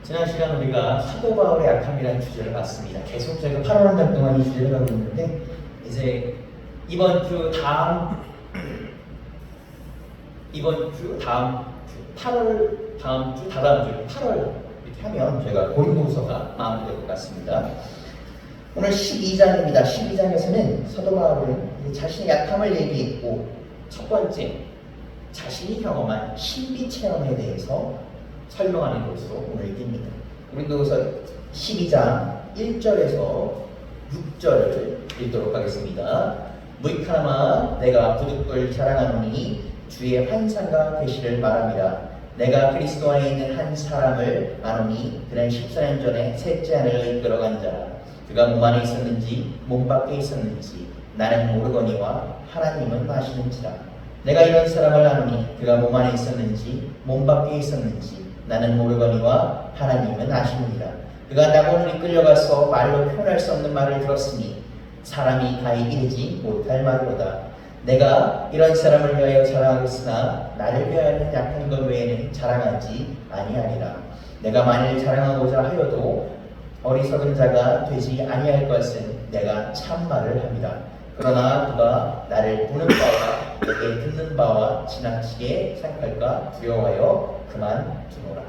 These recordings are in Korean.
지난 시간 우리가 사도 바울의 약함이라는 주제를 봤습니다. 계속 저희가 8월 한 달 동안 이 주제를 가고 있는데 이제 이번 주 다음 주 다다음 주 8월 이렇게 하면 저희가 고린도후서가 마무리될 것 같습니다. 오늘 12장입니다. 12장에서는 사도 바울은 자신의 약함을 얘기했고 첫 번째 자신이 경험한 신비 체험에 대해서 설명하는 것으로 오늘 읽습니다. 고린도후서 12장 1절에서 6절을 읽도록 하겠습니다. 무익하나마 내가 부득불 자랑하노니 주의 환상과 계시를 말합니다. 내가 그리스도 안에 있는 한 사람을 아노니 그는 14년 전에 셋째 하늘을 이끌어간 자라. 그가 몸 안에 있었는지 몸 밖에 있었는지 나는 모르거니와 하나님은 아시는지라. 내가 이런 사람을 아노니 그가 몸 안에 있었는지 몸 밖에 있었는지 나는 모르거니와 하나님은 아시느니라. 그가 낙원으로 이끌려가서 말로 표현할 수 없는 말을 들었으니 사람이 다 이기지 못할 말이로다. 내가 이런 사람을 위하여 자랑하겠으나 나를 위하여는 약한 것 외에는 자랑하지 아니하리라. 내가 만일 자랑하고자 하여도 어리석은 자가 되지 아니할 것은 내가 참말을 합니다. 그러나 누가 나를 보는 바와 내게 듣는 바와 지나치게 생각할까 두려워하여 그만두노라.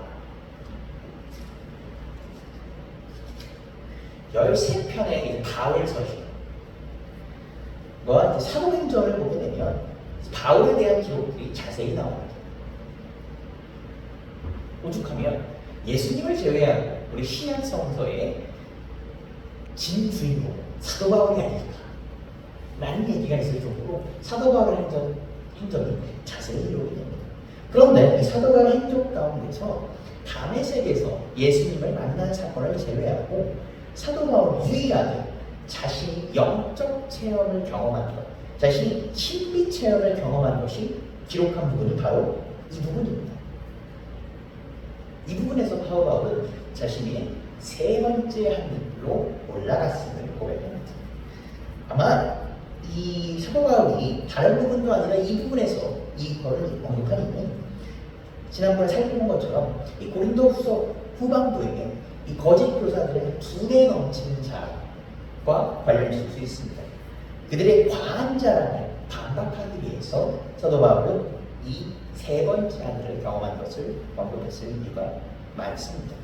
13편의 바울 서신 뭐 사도행전을 보게 되면 바울에 대한 기록들이 자세히 나옵니다. 오죽하면 예수님을 제외한 우리 신약 성서의 진주인공 사도 바울이 아닐까 라는 얘기가 있을 정도로 사도 바울의 행적이 자세히 기록이 됩니다. 그런데 이 사도 바울의 행적 가운데서 다메섹에서 예수님을 만난 사건을 제외하고 사도 바울 유일하게 자신이 영적 체험을 경험한 것, 자신이 신비 체험을 경험한 것이 기록한 부분이 바로 이 부분입니다. 이 부분에서 사도 바울은 자신이 세 번째 하늘로 올라갔음을 고백합니다. 아마 이 사도 바울이 다른 부분도 아니라 이 부분에서 이거를 언급한 이유는 지난번에 살펴본 것처럼 이 고린도후서 후반부에 이 거짓 교사들의 2배 넘치는 자랑과 관련이 수 있습니다. 그들의 과한 자랑을 반박하기 위해서 사도 바울은 이 세 번째 하늘을 경험한 것을 언급했을 이유가 많습니다.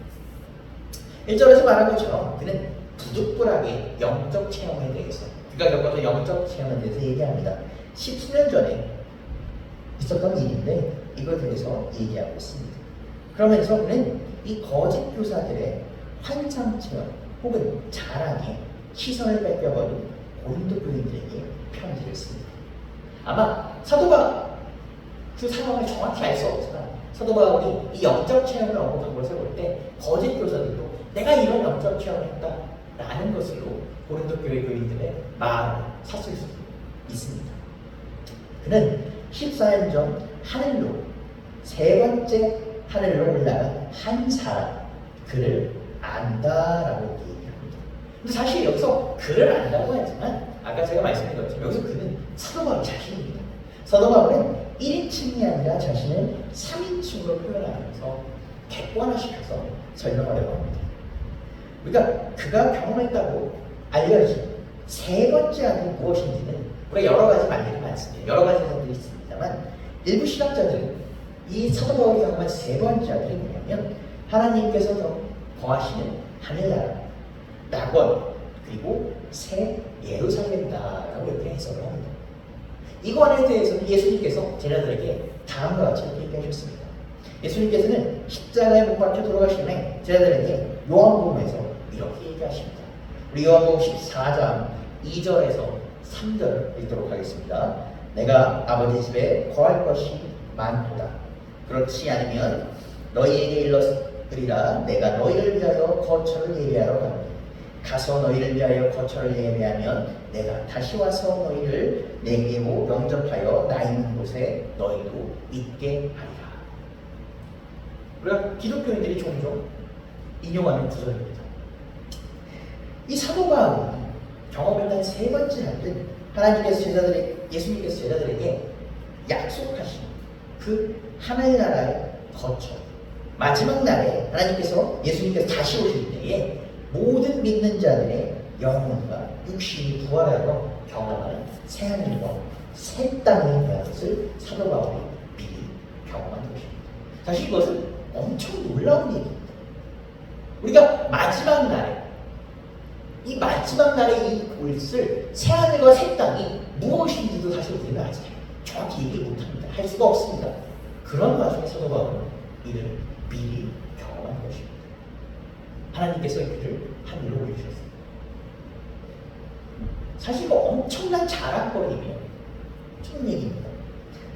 1절에서 말한 것처럼 그는 부득불하게 영적 체험에 대해서 그가 겪었던 영적 체험에 대해서 얘기합니다. 10수년 전에 있었던 일인데 이걸 대해서 얘기하고 있습니다. 그러면서 그는 이 거짓 교사들의 환상 체험 혹은 자랑에 시선을 뺏겨버린 고린도 교인들에게 편지를 씁니다. 아마 사도가 그 상황을 정확히 알 수 없지만 사도 바울이 이 영적 체험을 언급한 것을 볼 때 거짓 교사들도 내가 이런 영적 체험을 했다라는 것으로 고린도 교회 교인들의 마음을 샀을 수 있습니다. 그는 14년 전 하늘로 세 번째 하늘로 올라간 한 사람 그를 안다라고 얘기합니다. 근데 사실 여기서 그를 안다고 하지만 아까 제가 말씀드린 것처럼 여기서 그는 사도 바울 자신입니다. 사도 바울은 1인칭이 아니라 자신을 3인칭으로 표현하면서 객관화시켜서 설명하려고 합니다. 그러니까 그가 경험했다고 알려진 세 번째 하늘이 무엇인지는 우리가 여러 가지 말들이 많습니다. 여러 가지 해석들이 있습니다만 일부 신학자들은 이 사도 바울이 경험한 세 번째 하늘이 뭐냐면 하나님께서 거하시는 하늘나라, 낙원, 그리고 새 예루살렘이다라고 이렇게 해석을 합니다. 이거에 대해서는 예수님께서 제자들에게 다음과 같이 이렇게 얘기하셨습니다. 예수님께서는 십자가에 못 박혀 돌아가시면 제자들에게 요한복음에서 이렇게 얘기하십니다. 우리 요한복음 14장 2절에서 3절을 읽도록 하겠습니다. 내가 아버지 집에 거할 것이 많도다. 그렇지 않으면 너희에게 일러드리라. 내가 너희를 위하여 거처를 예비하러 가노니 가서 너희를 위하여 거처를 예비하면 내가 다시 와서 너희를 내게로 영접하여 나 있는 곳에 너희도 있게 하리라. 우리가 기독교인들이 종종 인용하는 구절입니다. 이 사도 바울이 경험했던 세 번째 하늘은 예수님께서 제자들에게 약속하신 그 하나의 나라의 거처, 마지막 날에 하나님께서 예수님께서 다시 오실 때에 모든 믿는 자들의 영혼과 육신이 부활하여 경험하는 새하늘과 새 땅에 대한 것을 사도 바울이 미리 경험한 것입니다. 사실 이것은 엄청 놀라운 얘기입니다. 우리가 마지막 날에 이 마지막 날에 이 것을 새하늘과 새 땅이 무엇인지도 사실 우리는 아직 정확히 얘기 못합니다. 할 수가 없습니다. 그런 와중에 사도 바울은 이를 미리 경험한 것입니다. 하나님께서 그를 하늘로 올리셨습니다. 사실 이거 엄청난 자랑거리며 첫 얘기입니다.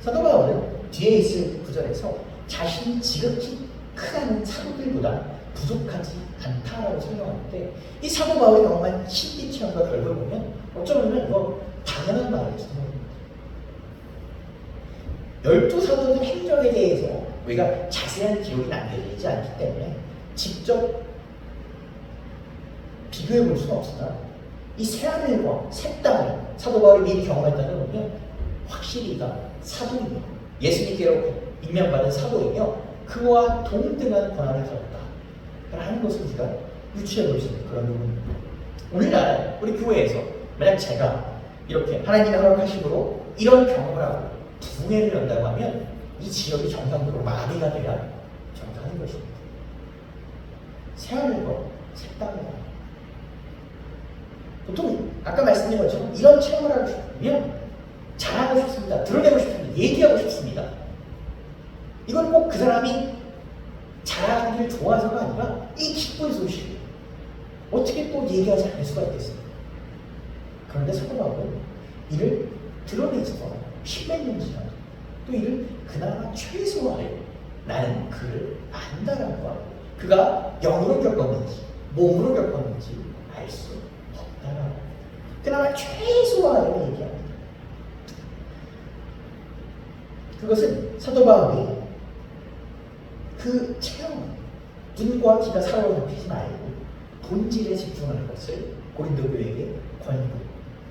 사도 바울은 뒤에 있을 구절에서 자신이 지극히 크다는 사도들보다 부족하지 않다라고 설명하는데, 이 사도 바울이 경험한 신비 체험과 결과를 보면 어쩌면 이거 당연한 말일 수도 있습니다. 12사도들 행적에 대해서 우리가 자세한 기록이 남겨져 있지 않기 때문에 직접 비교해 볼 수는 없으나, 이 새하늘과 새 땅을 사도 바울이 미리 경험했다는 걸 보면 확실히 이가 사도이며 예수님께로 임명받은 사도이며 그와 동등한 권한을 가졌다 하는 것을 우리가 유추해 볼 수 있는 그런 부분입니다. 오늘날 우리 교회에서 만약 제가 이렇게 하나님의 허락하심으로 이런 경험을 하고 부흥회를 연다고 하면 이 지역이 정상적으로 마비가 돼야 정상인 것입니다. 새하늘과 새 땅이다. 보통 아까 말씀드린 것처럼 이런 체험을 하고 싶으면 자랑하고 싶습니다. 드러내고 싶습니다. 얘기하고 싶습니다. 이건 꼭 그 사람이 자랑하기를 좋아서가 아니라 이 기쁜 소식 어떻게 또 얘기하지 않을 수가 있겠습니까? 그런데 사도 바울은 이를 드러내서 십몇 년 지나도 또 이를 그나마 최소화해 나는 그를 안다라는 거, 그가 영으로 겪었는지 몸으로 겪었는지 알 수 없다라고 그나마 최소화해 얘기합니다. 그것은 사도 바울이 그 체험, 눈과 귀가 사로잡히지 말고 본질에 집중하는 것을 고린도 교회에게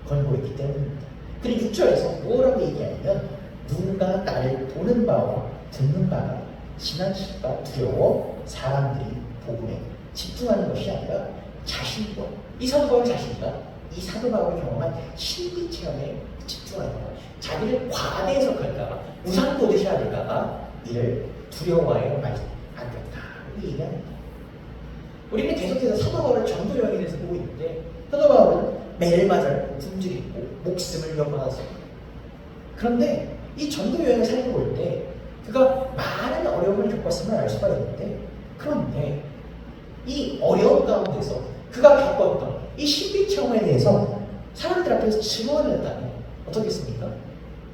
권고했기 때문입니다. 그리고 6절에서 뭐라고 얘기하냐면 누군가 나를 보는 바와 듣는 바가 지나칠까 두려워 사람들이 복음에 집중하는 것이 아니라 자신과 이 사도 바울 자신과 이 사도 바울이 경험한 신비 체험에 집중하는 것, 자기를 과대 해석할까봐 우상 보듯이 하릴까봐 이를 두려워하여 말지 않겠다 얘기합니다. 우리는 계속해서 사도 바울을 전도 여행에 대해서 보고 있는데, 사도 바울은 매를 맞을 굶주리고 목숨을 위협받았습니다. 그런데 이 전도 여행을 살펴볼 때 그가 많은 어려움을 겪었음을 알 수가 있는데, 그런데 이 어려움 가운데서 그가 겪었던 이 신비 체험에 대해서 사람들 앞에서 증언을 했다면 어떻겠습니까?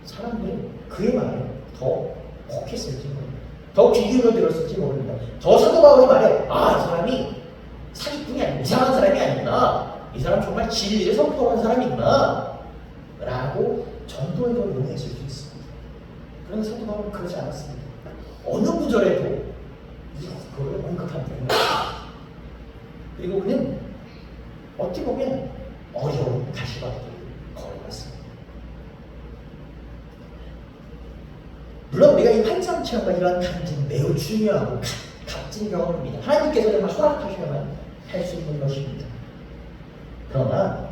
사람들은 그의 말을 더 혹했을지 모릅니다. 더 귀 기울여 들었을지 모릅니다. 더 사도 바울의 말에 이 사람이 사기꾼이 아니고 이상한 사람이 아니구나, 이 사람 정말 진리를 선포하는 사람이구나 라고 전도에 더 용했을 수 있습니다. 그런데 사도 바울은 그러지 않았습니다. 어느 구절에도 그걸 언급합니다. 그리고 우리는 어떻게 보면 어려운 가시밭길을 걸어갔습니다. 물론 우리가 이 환상 체험과 이러한 간증은 매우 중요하고 값진 경험입니다. 하나님께서 정말 허락하셔야만 할 수 있는 것입니다. 그러나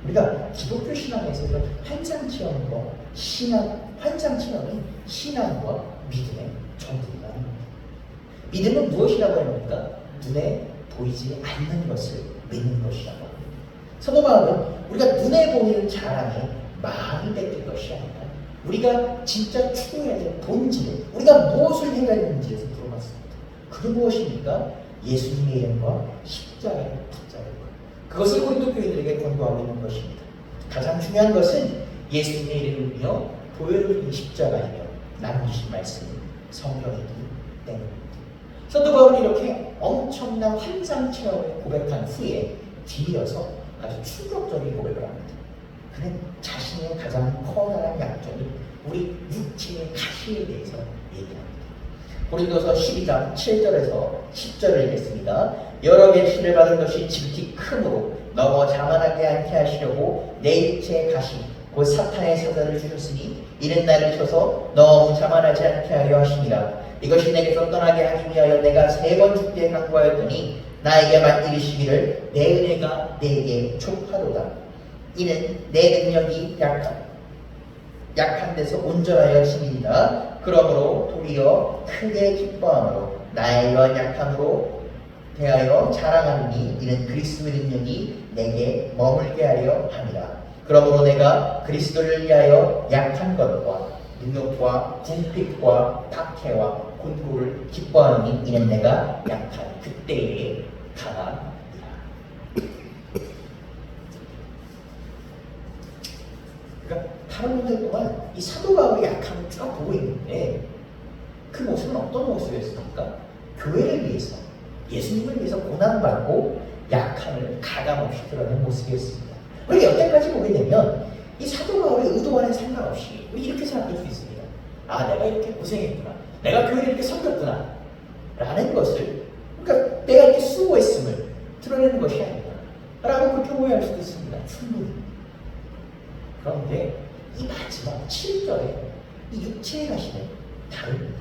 우리가 기독교 신앙에서 이런 환상 체험과 환상 체험이 신앙과 믿음의 전부가 아닙니다. 믿음은 무엇이라고 합니까? 눈에 보이지 않는 것을 믿는 것이라고 합니다. 사도 바울은 우리가 눈에 보이는 자랑에 마음이 뺏길 것이 아니라 우리가 진짜 추구해야 될 본질, 우리가 무엇을 해야 되는지에서 물어봤습니다. 그게 무엇입니까? 예수님의 이름과 십자가를 붙잡을 것. 그것을 고린도 교인들에게 권고하고 있는 것입니다. 가장 중요한 것은 예수님의 이름이며 보혈을 십자가이며 남기신 말씀 성경이기 때문입니다. 사도 바울은 이렇게 엄청난 환상 체험을 고백한 후에 뒤이어서 아주 충격적인 고백을 합니다. 그는 자신의 가장 커다란 약점인 우리 육체의 가시에 대해서 얘기합니다. 고린도서 12장 7절에서 10절을 읽겠습니다. 여러 계시를 받은 것이 지극히 크므로 너무 자만하게 않게 하시려고 내 육체의 가시 곧 사탄의 사자를 주셨으니 이는 나를 쳐서 너무 자만하지 않게 하려 하심이라. 이것이 내게서 떠나게 하기 위하여 내가 3번 주께 간구하였더니 나에게만 이르시기를 내 은혜가 내게 족하도다. 이는 내 능력이 약한 데서 온전하여 짐이니라. 그러므로 도리어 크게 기뻐함으로 나의 이러한 약함으로 대하여 자랑하느니 이는 그리스도의 능력이 내게 머물게 하려 함이라. 그러므로 내가 그리스도를 위하여 약한 것과 능력과 궁핍과 박해와 곤고를 기뻐하느니 이는 내가 약한 그때에 강함이라. 그러니까 8년 동안 이 사도 바울의 약함을 쭉 보고 있는데 그 모습은 어떤 모습이었습니까? 교회를 위해서, 예수님을 위해서 고난받고 약함을 가감없이 드러낸 모습이었습니다. 우리 여태까지 보게 되면 이 사도 바울의 의도와는 상관없이 우리 이렇게 생각할 수 있습니다. 아, 내가 이렇게 고생했구나, 내가 교회를 이렇게 섬겼구나 라는 것을, 그러니까 내가 이렇게 수고했음을 드러내는 것이 아니구나 라고 그렇게 오해할 수도 있습니다. 충분히. 그런데 이 마지막 7절에 이 육체의 가시는 다릅니다.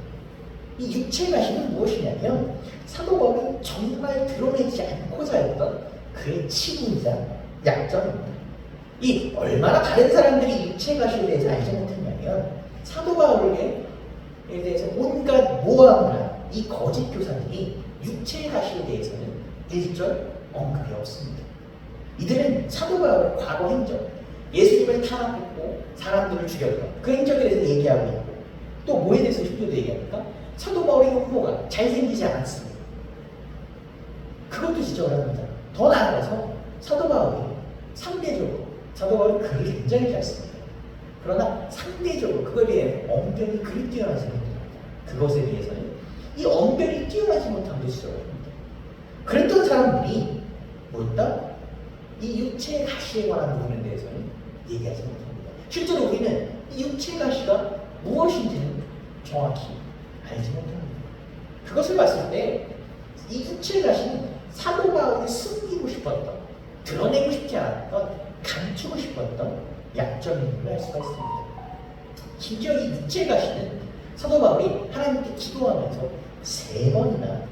이 육체의 가시는 무엇이냐면 사도 바울이 정말 드러내지 않고자 했던 그의 치부이자 약점입니다. 이 얼마나 다른 사람들이 육체의 가시에 대해서 알지 못했냐면 사도 바울에 대해서 온갖 모함을 한 이 거짓 교사들이 육체의 가시에 대해서는 1절 언급이 없습니다. 이들은 사도 바울의 과거 행적, 예수님을 탄압했고 사람들을 죽였던 그 행적에 대해서 얘기하고 있고, 또 뭐에 대해서 흉조도 얘기합니까? 사도 바울의 흉모가 잘생기지 않았습니다. 그것도 지적을 합니다. 더 나아가서 사도 바울이 상대적으로, 사도 바울은 글을 굉장히 잘 씁니다. 그러나 상대적으로 그거에 대해 언변이 그리 뛰어나지 못합니다. 그것에 대해서는 이 언변이 뛰어나지 못한 것이 지적합니다. 그랬던 사람들이 뭐였다? 이 육체의 가시에 관한 부분에 대해서는 얘기하지 못합니다. 실제로 우리는 이 육체의 가시가 무엇인지는 정확히 알지 못합니다. 그것을 봤을 때 이 육체의 가시는 사도 바울이 숨기고 싶었던, 드러내고 싶지 않았던, 감추고 싶었던 약점인 걸 알 수가 있습니다. 심지어 이 육체의 가시는 사도 바울이 하나님께 기도하면서 3번이나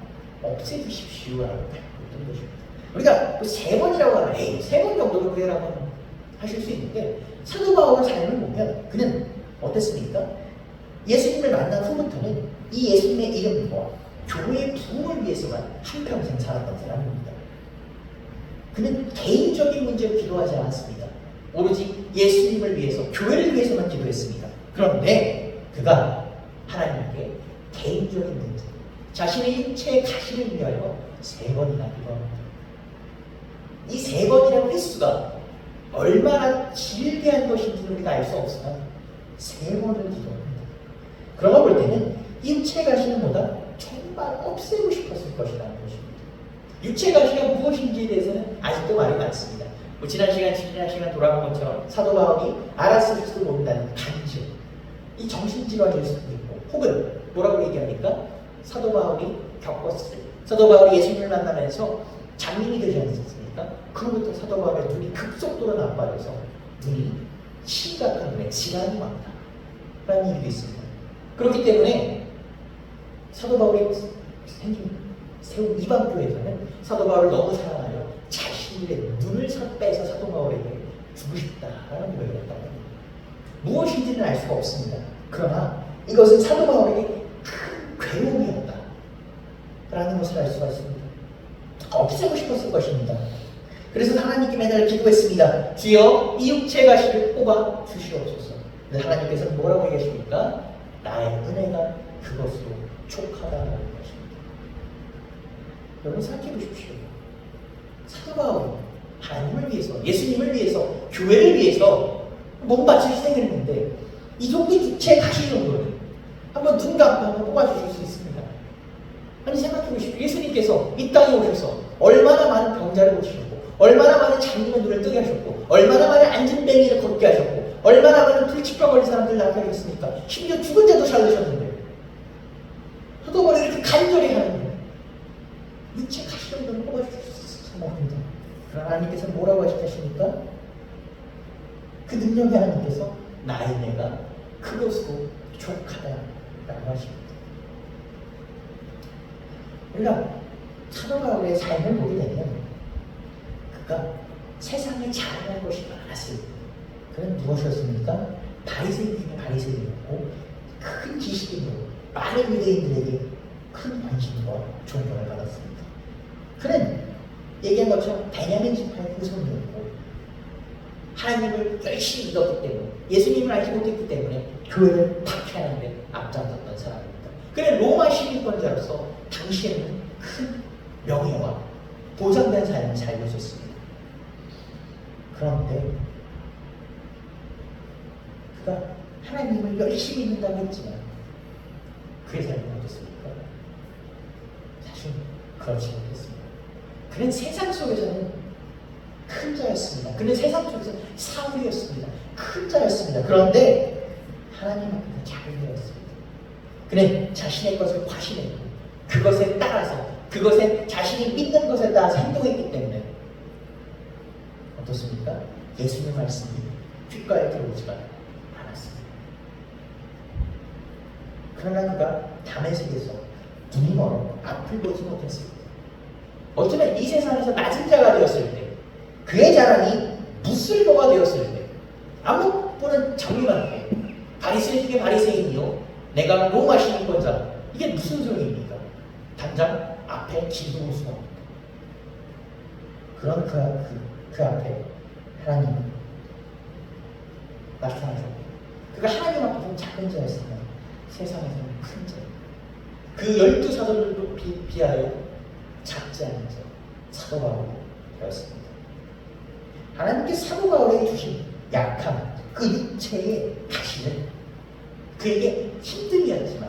없애주십시오라고 했던 것입니다. 우리가 3번이라고 하면 3번 정도는 그래라고 하실 수 있는데 사도 바울의 삶을 보면 그는 어땠습니까? 예수님을 만난 후부터는 이 예수님의 이름과 교회의 부흥을 위해서만 한평생 살았던 사람입니다. 그는 개인적인 문제로 기도하지 않았습니다. 오로지 예수님을 위해서, 교회를 위해서만 기도했습니다. 그런데 그가 하나님께 개인적인 문제, 자신의 육체의 가시를 위하여 3번이나 기도합니다. 이 3번이라는 횟수가 얼마나 길게 한 것인지는 우리가 알 수 없으나 3번을 기도합니다. 그러고 볼 때는 이 육체의 가시는 보다 정말 없애고 싶었을 것이라는 것입니다. 육체의 가시가 무엇인지에 대해서는 아직도 말이 많습니다. 지난 시간 돌아본 것처럼 사도 바울이 알았을지도 모른다는 간증, 이 정신질환일 수도 있고, 혹은 뭐라고 얘기합니까? 사도 바울이 겪었을, 사도 바울이 예수님을 만나면서 장님이 되지 않았습니까? 그로부터 사도 바울의 눈이 급속도로 나빠져서 눈이 심각한 눈에 질환이 많다 라는 일도 있습니다. 그렇기 때문에 사도 바울이 세운 이방교회에서는 사도 바울을 너무 사랑하여 자신의 눈을 빼서 사도 바울에게 주고 싶다라는 고백을 했다고 합니다. 무엇인지는 알 수가 없습니다. 그러나 이것은 사도 바울에게 큰 괴로움이었다 라는 것을 알 수가 있습니다. 없애고 싶었을 것입니다. 그래서 하나님께 매달 기도했습니다. 주여 이 육체의 가시를 뽑아 주시옵소서. 근데 하나님께서 뭐라고 얘기하십니까? 나의 은혜가 그것으로 족하다는 것입니다. 여러분 생각해 보십시오. 사도 바울이 하나님을 위해서, 예수님을 위해서, 교회를 위해서 몸바쳐 희생을 했는데 이 정도 육체의 가시 정도는 한번 눈 감고 한번 뽑아주실 수 있습니다. 아니 생각해 보십시오. 예수님께서 이 땅에 오셔서 얼마나 많은 병자를 고치셨고, 얼마나 많은 장님의 눈을 뜨게 하셨고, 얼마나 많은 안진뱅이를 걷게 하셨고, 얼마나 많은 불치병 걸린 사람들을 낫게 하셨습니까? 심지어 죽은 자도 살리셨는데 사도 바울이 이렇게 간절히 하는데 육체 가시 정도는 뽑아주실 수 있습니다. 그럼 하나님께서 뭐라고 하십니까? 그 능력의 하나님께서 나의 은혜가 그것으로 족하다라고 하십니다. 우리가 사도 바울의 삶을 보게 되면 그가 세상에 자랑할 것이 많았어요. 그는 무엇이었습니까? 바리새인 중에 바리새인이었고 큰 지식인으로 많은 유대인들에게 큰 관심과 존경을 받았습니다. 그는 얘기한 것처럼 베냐민 지파의 후손이었고 하나님을 열심히 믿었기 때문에 예수님을 알지 못했기 때문에 교회를 박해하는 데 앞장섰던 사람입니다. 그는 로마 시민권자로서 당시에는 큰 명예와 보장된 삶을 살고 있었습니다. 그런데 그가 하나님을 열심히 믿는다고 했지만 그의 삶은 어떻습니까? 사실 그렇지 못했습니다. 그는 세상 속에서는 큰 자였습니다. 그는 세상 속에서 사울이었습니다. 큰 자였습니다. 그런데 하나님 앞에서 작은 자였습니다. 그는 자신의 것을 과신했고 그것에 따라서 그것에 자신이 믿는 것에 따라서 행동했기 때문에 어떻습니까? 예수님의 말씀이 귓가에 들어오지가 않았습니다. 그러나 그가 다메섹에서 눈이 멀어 앞을 보지 못했습니다. 어쩌면 이 세상에서 낮은 자가 되었을 때 그의 자랑이 무슬보가 되었을 때 아무 분은 정의만 해 바리새인 중에 바리새인이요 내가 로마 시민권자 이게 무슨 소리입니까? 당장 앞에 기도할 수가 없다. 그런 그 앞에 하나님이 나타나셨고 그가 하나님 앞에서는 작은 자였으면 세상에서는 큰 자. 그 12사도들도 비하여 작지 않은 자 사도 바울이었습니다. 하나님께 사도 바울에게 주신 약함 그 육체의 가시는 그에게 힘듦이었지만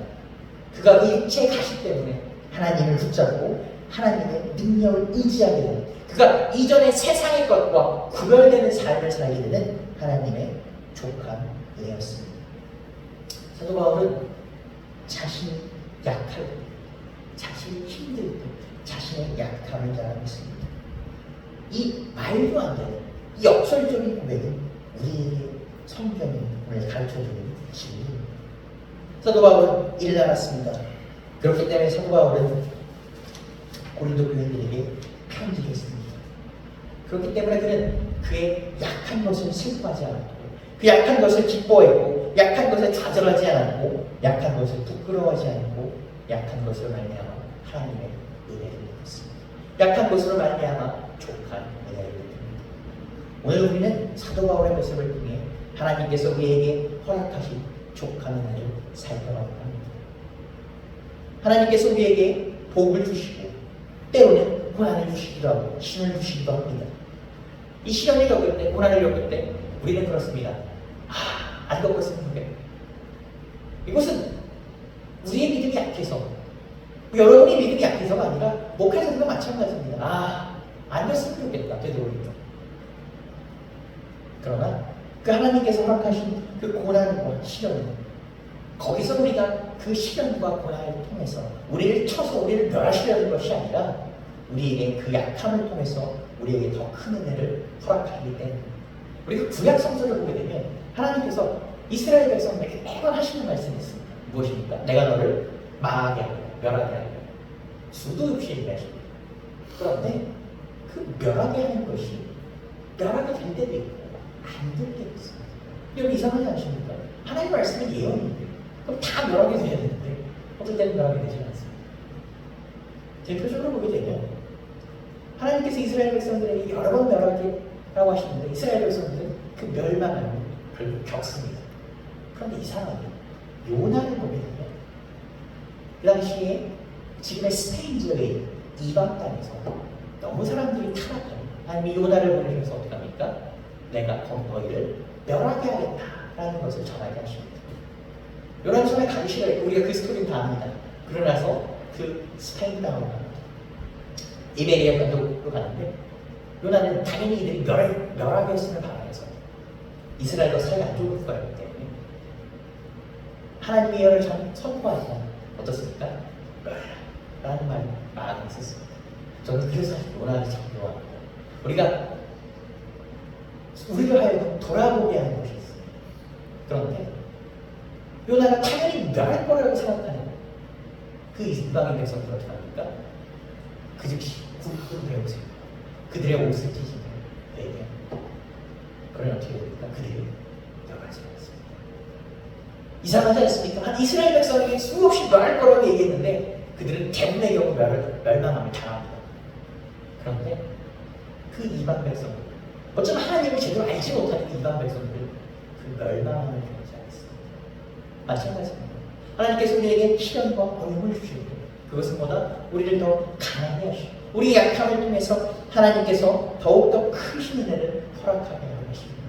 그가 그 육체의 가시 때문에 하나님을 붙잡고 하나님의 능력을 의지하게 되는 그가 이전의 세상의 것과 구별되는 삶을 살게 되는 하나님의 족한 은혜였습니다. 사도 바울은 자신이 약할 때, 자신이 힘들 때 자신의 약함을 자랑하고 있습니다. 이 말도 안 되는 이 역설적인 고백은 우리에게 성경이 오늘 가르쳐주는 진리입니다. 사도 바울은 이를 알았습니다. 그렇기 때문에 사도 바울은 고린도 교인들에게 편지를 했습니다. 그렇기 때문에 그는 그의 약한 것을 슬퍼하지 않았고 그 약한 것을 기뻐했고 약한 것을 좌절하지 않았고 약한 것을 부끄러워하지 않고 약한 것으로 말미암아 하나님의 은혜를 입었습니다. 약한 것으로 말미암아 족한 은혜를 입습니다. 오늘 우리는 사도 바울의 모습을 통해 하나님께서 우리에게 허락하신 족한 은혜를 살펴보려고 합니다. 하나님께서 우리에게 복을 주시고 때로는 고난을 주시기도 하고 신을 주시기도 합니다. 이 시련을 겪을 때, 고난을 겪을 때 우리는 그렇습니다. 안 겪었으면 좋겠다. 이것은 우리의 믿음이 약해서 여러분의 믿음이 약해서가 아니라 목회자들과 마찬가지입니다. 안 됐으면 좋겠다. 되도록이면. 그러나 그 하나님께서 허락하신 그 고난과 시련은 거기서 우리가 그 시련과 고난을 통해서 우리를 쳐서 우리를 멸하시려는 것이 아니라 우리에게 그 약함을 통해서 우리에게 더 큰 은혜를 허락하기 때문에 우리가 구약 성서를 보게 되면 하나님께서 이스라엘 백성에게 매번 하시는 말씀이 있습니다. 무엇입니까? 내가 너를 망하게 하고 멸하게 하고 수도 없이 얘기하십니다. 그런데 그 멸하게 하는 것이 멸하게 될 때도 있고 안 될 때도 있습니다. 여러분 이상하지 않습니까? 하나님 말씀은 예언인데 그럼 다 멸하게 돼야 되는데 어떨 때는 멸하게 되지 않습니다. 대표적으로 보게 되면 하나님께서 이스라엘 백성들에게 여러 번 멸하게 라고 하시는데 이스라엘 백성들은 그 멸망을 결국 겪습니다. 그런데 이상하게 요나를 보게 되면 그 당시에 지금의 스페인 지역의 이방 땅에서 너무 사람들이 타락하니 하나님이 요나를 보내셔서 어떻게 합니까? 내가 너희를 멸하게 하겠다라는 것을 전하게 하십니다. 요나는 처음에 가기 싫어했고 우리가 그 스토리는 다 압니다. 그러나서 그 스페인 땅으로 갑니다. 이베리아 반도로 가는데 요나는 당연히 이들이 멸하게 했음을 바라면서 이스라엘과 사이가 안 좋을 거였기 때문에 하나님의 예언을 선포하지만 어떻습니까? 멸하라는 말이 있었습니다. 저는 그래서 요나를 참 좋아합니다. 우리를 하여금 돌아보게 하는 것이 있습니다. 그런데 요나가 당연히 멸할 거라고 생각하는 그 이방인 백성들 어떻게 합니까? 그 즉시 굵고 배우세요. 그들의 옷을 찢으며 내게. 그러면 어떻게 됩니까? 그들이 멸하지 않습니다. 이상하지 않습니까? 한 이스라엘 백성에게 수없이 멸할 거라고 얘기했는데 그들은 대부분의 경우 멸망함을 당합니다. 그런데 그 이방 백성들, 어쩌면 하나님을 제대로 알지 못하는 이방 백성들 그 멸망함을 당하지 않습니다. 마찬가지입니다. 하나님께서 우리에게 시련과 어려움을 주시고 그것은 뭐다? 우리를 더 강하게 하시고 우리 약함을 통해서 하나님께서 더욱더 크신 은혜를 허락하게 하십니다.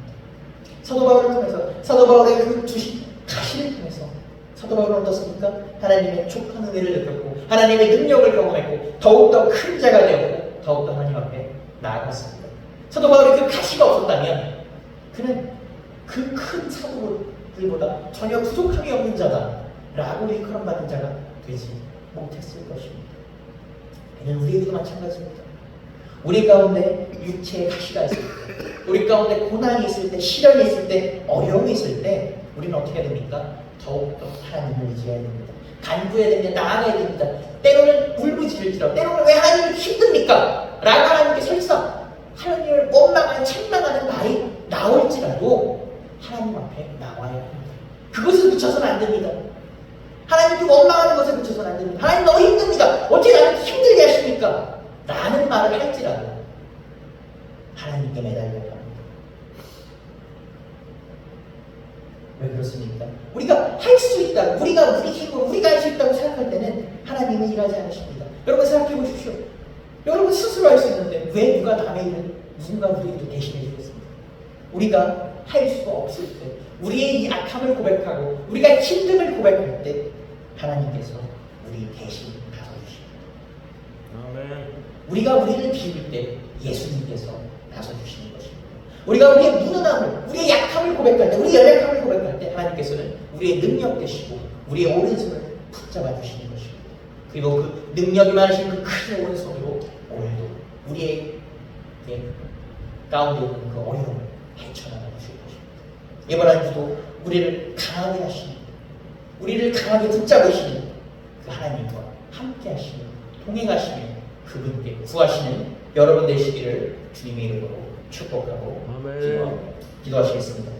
사도 바울을 통해서 사도 바울의 그 주신 가시를 통해서 사도 바울은 어떻습니까? 하나님의 족한 은혜를 느꼈고 하나님의 능력을 경험했고 더욱더 큰 자가 되었고 더욱더 하나님 앞에 나아갔습니다. 사도 바울이 그 가시가 없었다면 그는 그 큰 사도들보다 전혀 부족함이 없는 자다 라고 일컬음 받은 자가 되지 못했을 것입니다. 이는 우리에게도 마찬가지입니다. 우리 가운데 육체의 가시가 있을 때, 우리 가운데 고난이 있을 때, 시련이 있을 때, 어려움이 있을 때 우리는 어떻게 해야 됩니까? 더욱더 하나님을 의지해야 됩니다. 간구해야 됩니다. 나아가야 됩니다. 때로는 울부짖을지라도 때로는 왜 하나님이 힘듭니까? 라고 하나님께 설사 하나님을 원망하는 책망하는 말이 나올지라도 하나님 앞에 나와야 합니다. 그것을 그쳐서는 안 됩니다. 하나님께 원망하는 것에 그쳐서는 안 됩니다. 하나님 너무 힘듭니다. 어떻게 나를 힘들게 하십니까? 라는 말을 할지라도 하나님께 매달려야 합니다. 왜 그렇습니까? 우리가 할 수 있다, 우리가 우리 힘으로 우리가 할 수 있다고 생각할 때는 하나님은 일하지 않으십니다. 여러분 생각해 보십시오. 여러분 스스로 할 수 있는데 왜 누가 남의 일을 누군가 우리에게 대신해 주겠습니까? 우리가 할 수가 없을 때, 우리의 이 악함을 고백하고 우리가 힘듦을 고백할 때 하나님께서 우리 대신 나서주십니다. 아멘. 우리가 우리를 비울 때 예수님께서 나서주시는 것입니다. 우리가 우리의 무능함을, 우리의 약함을 고백할 때, 우리의 연약함을 고백할 때 하나님께서는 우리의 능력 되시고 우리의 오른손을 붙잡아 주시는 것입니다. 그리고 그 능력이 많으신 그 큰 오른손으로 오늘도 우리의 가운데 있는 그 어려움을 헤쳐나가 주실 것입니다. 이번 한 주도 우리를 강하게 하시는, 우리를 강하게 붙잡으시는 그 하나님과 함께 하시는, 동행하시는 그분께 구하시는 여러분 되시기를 주님의 이름으로 축복하고 아멘. 기도하시겠습니다.